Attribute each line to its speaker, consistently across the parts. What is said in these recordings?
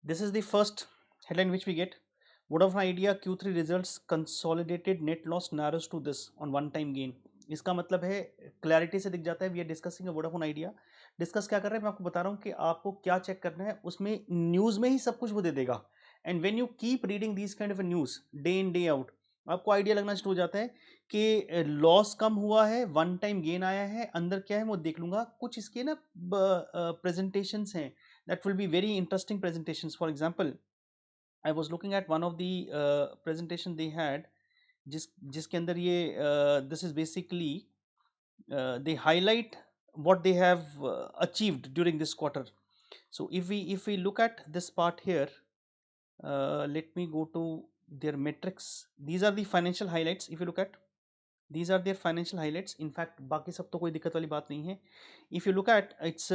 Speaker 1: This is the first headline which we get. Vodafone Idea Q3 results consolidated net loss narrows to this on one time gain. इसका मतलब है clarity से दिख जाता है we are discussing Vodafone Idea. Discuss क्या कर रहे हैं मैं आपको बता रहा हूँ कि आपको क्या चेक करना है, उसमें न्यूज़ में ही सब कुछ वो दे देगा. And when you keep reading this kind of news day in day out, आपको आइडिया लगना शुरू हो जाता है कि लॉस कम हुआ है, वन टाइम गेन आया है, अंदर क्या है वो देख लूंगा. कुछ इसके ना प्रेजेंटेशंस हैं that will be very interesting presentations. For example, I was looking at one of the presentation they had, जिसके अंदर ये this is basically they highlight what they have achieved during this quarter. So if we look at this part here, let me go to their metrics. These are the financial highlights. If you look at, these are their financial highlights. In fact बाकी सब तो कोई दिक्कत वाली बात नहीं है. If you look at it's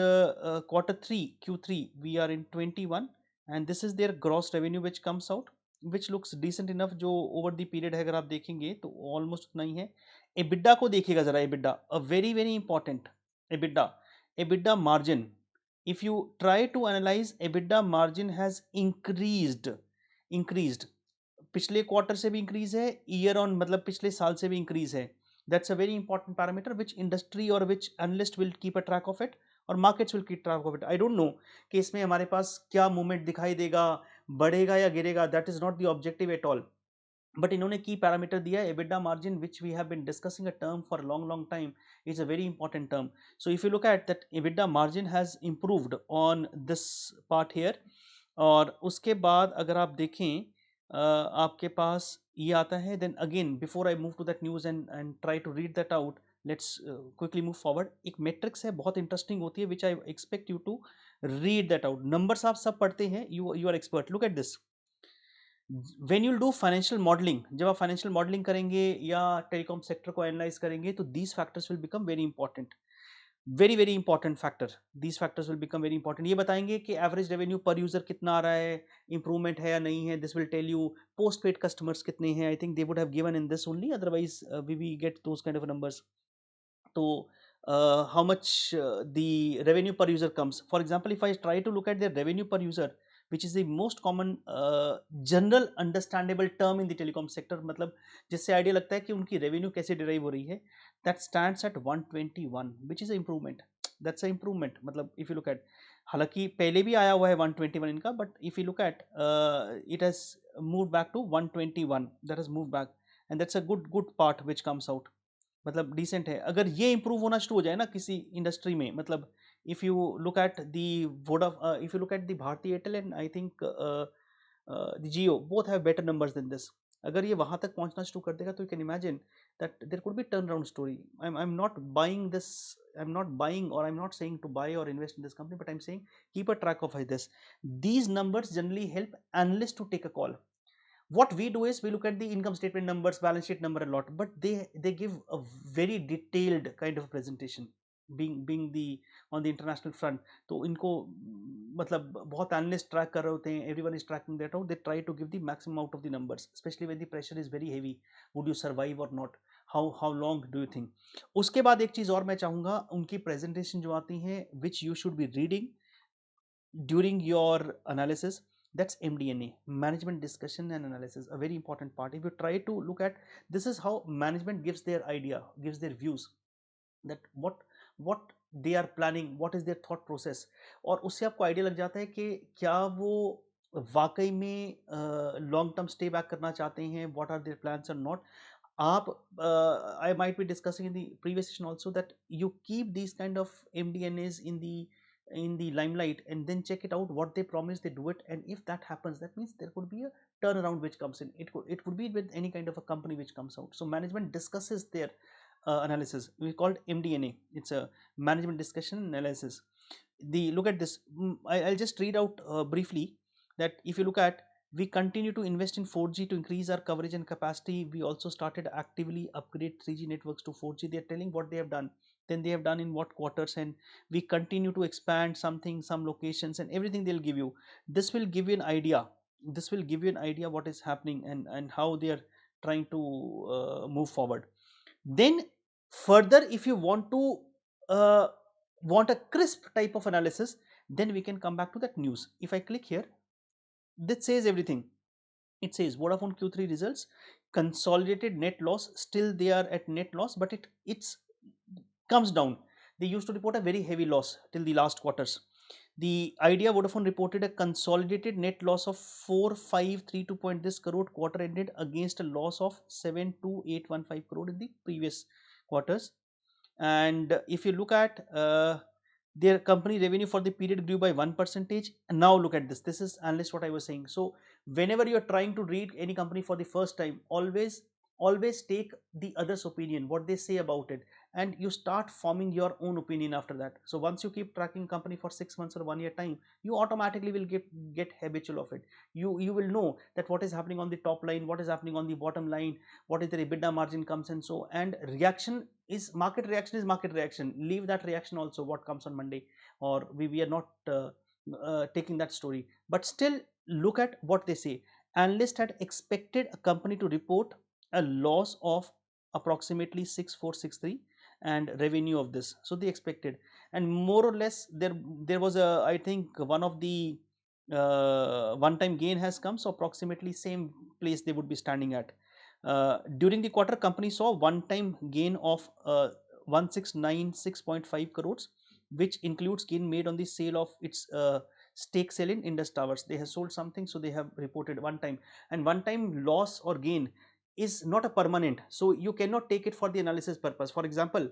Speaker 1: quarter 3 Q3 we are in 21 and this is their gross revenue which comes out, which looks decent enough. जो over the period है अगर आप देखेंगे तो almost उतना ही है. EBITDA को देखिएगा जरा. EBITDA a very very important. EBITDA margin, if you try to analyze, EBITDA margin has increased. पिछले क्वार्टर से भी इंक्रीज है, ईयर ऑन मतलब पिछले साल से भी इंक्रीज है. That's a very important parameter which industry और which analyst will keep a track of it और markets will keep track of it. I don't know कि इसमें हमारे पास क्या मूवमेंट दिखाई देगा, बढ़ेगा या गिरेगा. That is not the objective at all. But इन्होंने की पैरामीटर दिया है EBITDA margin which we have been discussing a term for long time. Is a very important term. So if you look at that EBITDA margin has improved on this part here. और उसके बाद अगर आप देखें आपके पास ये आता है. Then again before I move to that news and try to read that out, let's quickly move forward. एक मैट्रिक्स है बहुत इंटरेस्टिंग होती है which I expect you to read that out. Numbers आप सब पढ़ते हैं, you are expert. Look at this. When you do financial modelling, जब आप फाइनेंशियल मॉडलिंग करेंगे या टेलीकॉम सेक्टर को एनालाइज करेंगे तो these factors will become very important. Very very important factor. These factors will become very important. ये बताएंगे कि एवरेज रेवेन्यू पर यूजर कितना आ रहा है, इंप्रूवमेंट है या नहीं है. This will tell you post paid customers कितने हैं. I think they would have given in this only, otherwise we get those kind of numbers. तो how much the revenue per user comes. For example, if I try to look at the revenue per user, which is the most common general understandable term in the telecom sector, मतलब जिससे idea लगता है कि उनकी revenue कैसे derive हो रही है, that stands at 121, which is a improvement. That's a improvement. मतलब if you look at, हालांकि पहले भी आया हुआ है 121 इनका, but if you look at it has moved back to 121. that has moved back and that's a good part which comes out. मतलब decent है. अगर ये इंप्रूव होना शुरू हो जाए ना किसी इंडस्ट्री में, मतलब if you look at the Voda, if you look at the Bharti Airtel and I think the Jio, both have better numbers than this. अगर ये वहाँ तक पहुँचना शुरू कर देगा तो you can imagine that there could be turn around story. I am not buying this. I am not buying और I am not saying to buy और invest in this company, but I am saying keep a track of this. These numbers generally help analysts to take a call. What we do is we look at the income statement numbers, balance sheet number a lot, but they give a very detailed kind of presentation, being the on the international front. तो इनको मतलब बहुत analyst track कर रहे होते हैं, everyone is tracking that out. They try to give the maximum out of the numbers, especially when the pressure is very heavy. Would you survive or not? How long do you think? उसके बाद एक चीज़ और मैं चाहूँगा, उनकी presentation जो आती हैं which you should be reading during your analysis, that's MDNA, management discussion and analysis, a very important part. If you try to look at, this is how management gives their idea, gives their views, that what they are planning, what is their thought process. और उससे आपको idea लग जाता है कि क्या वो वाकई में लॉन्ग टर्म स्टे बैक करना चाहते हैं, व्हाट आर देयर प्लान्स और नॉट. आप I might be discussing in the previous session also that you keep these kind of MDNAs in the limelight and then check it out what they promise, they do it. And if that happens, that means there could be a turnaround which comes in. It could be with any kind of a company which comes out. So management discusses their analysis. We called MDNA. It's a management discussion analysis. The look at this. I'll just read out briefly that if you look at, we continue to invest in 4G to increase our coverage and capacity. We also started actively upgrade 3G networks to 4G. They're telling what they have done, then they have done in what quarters, and we continue to expand something, some locations and everything they'll give you. This will give you an idea. This will give you an idea what is happening and how they are trying to move forward. Then further, if you want to uh, want a crisp type of analysis, then we can come back to that news. If I click here, This says everything. It says Vodafone Q3 results, consolidated net loss, still they are at net loss, but it's comes down. They used to report a very heavy loss till the last quarters. The Idea Vodafone reported a consolidated net loss of 4532 point this crore quarter ended against a loss of 72815 crore in the previous quarters. And if you look at their company revenue for the period grew by 1%. And now look at this is analyst what I was saying. So whenever you're trying to read any company for the first time, always take the others opinion, what they say about it, and you start forming your own opinion after that. So once you keep tracking company for 6 months or 1 year time, you automatically will get habitual of it. You will know that what is happening on the top line, what is happening on the bottom line, what is the EBITDA margin comes, and so, and reaction is market reaction, is market reaction. Leave that reaction also, what comes on Monday, or we are not taking that story, but still look at what they say. Analysts had expected a company to report a loss of approximately 6463 and revenue of this, so they expected, and more or less there was a, I think one of the one time gain has come, so approximately same place they would be standing at. During the quarter, company saw one time gain of 1696.5 crores, which includes gain made on the sale of its stake sale in Indus Towers. They have sold something, so they have reported one time. And one time loss or gain is not a permanent, so you cannot take it for the analysis purpose. For example,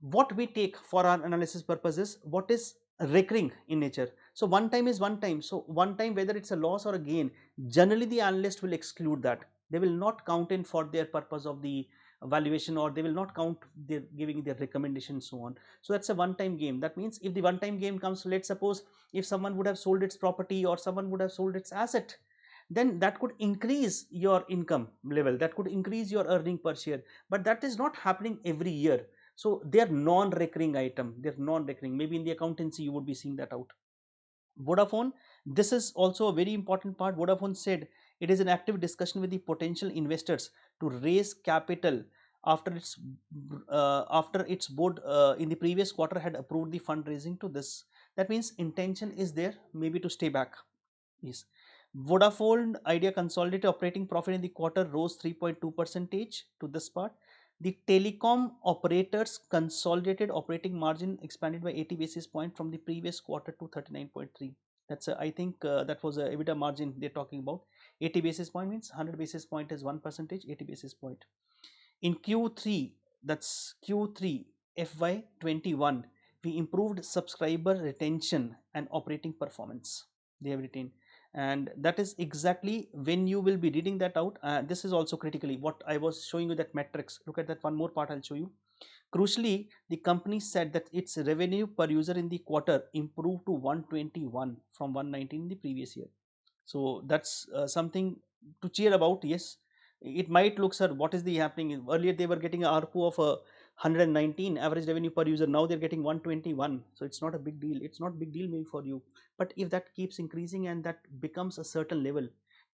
Speaker 1: what we take for our analysis purposes, what is recurring in nature. So one time is one time, so one time whether it's a loss or a gain, generally the analyst will exclude that. They will not count in for their purpose of the valuation, or they will not count their giving their recommendation, so on. So that's a one time game. That means if the one time game comes, let's suppose if someone would have sold its property or someone would have sold its asset, then that could increase your income level, that could increase your earning per share, but that is not happening every year. So they are non-recurring item, they're non-recurring. Maybe in the accountancy you would be seeing that out. Vodafone, this is also a very important part. Vodafone said it is in active discussion with the potential investors to raise capital after its board in the previous quarter had approved the fundraising to this. That means intention is there, maybe to stay back. Yes. Vodafone Idea consolidated operating profit in the quarter rose 3.2 percentage to this part. The telecom operators consolidated operating margin expanded by 80 basis point from the previous quarter to 39.3. That's I think that was a EBITDA margin they're talking about. 80 basis point means 100 basis point is 1%, 80 basis point. In Q3, that's Q3 FY21, we improved subscriber retention and operating performance. They have retained, and that is exactly when you will be reading that out. This is also critically what I was showing you, that metrics. Look at that one more part I'll show you. Crucially, the company said that its revenue per user in the quarter improved to 121 from 119 in the previous year. So that's something to cheer about. Yes, it might look, sir, what is the happening? Earlier they were getting a ARPU of 119 average revenue per user. Now they're getting 121. So it's not a big deal. It's not a big deal maybe for you. But if that keeps increasing and that becomes a certain level,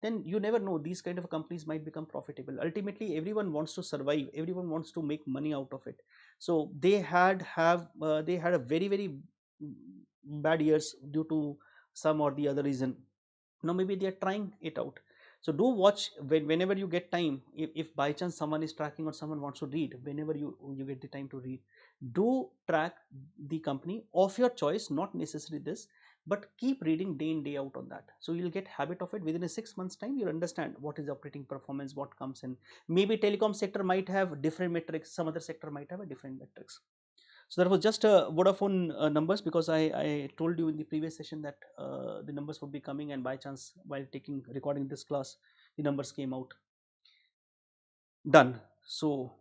Speaker 1: then you never know, these kind of companies might become profitable. Ultimately, everyone wants to survive. Everyone wants to make money out of it. So they had a very bad years due to some or the other reason. Now maybe they are trying it out. So do watch whenever you get time. If by chance someone is tracking or someone wants to read, whenever you get the time to read, do track the company of your choice, not necessarily this, but keep reading day in day out on that. So you'll get habit of it. Within a 6 months time, you'll understand what is operating performance, what comes in. Maybe telecom sector might have different metrics, some other sector might have a different metrics. So that was just Vodafone numbers, because I told you in the previous session that the numbers would be coming, and by chance while recording this class, the numbers came out. Done. So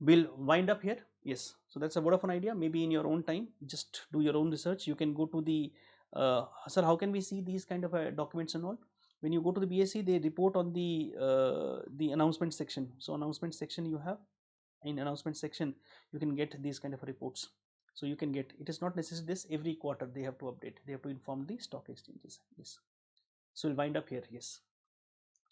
Speaker 1: we'll wind up here. Yes. So that's a Vodafone Idea. Maybe in your own time, just do your own research. You can go to the sir, how can we see these kind of documents and all? When you go to the BSc, they report on the announcement section. So announcement section you have. In announcement section you can get these kind of reports, so you can get, it is not necessary this every quarter they have to update, they have to inform the stock exchanges. Yes. So we'll wind up here. Yes.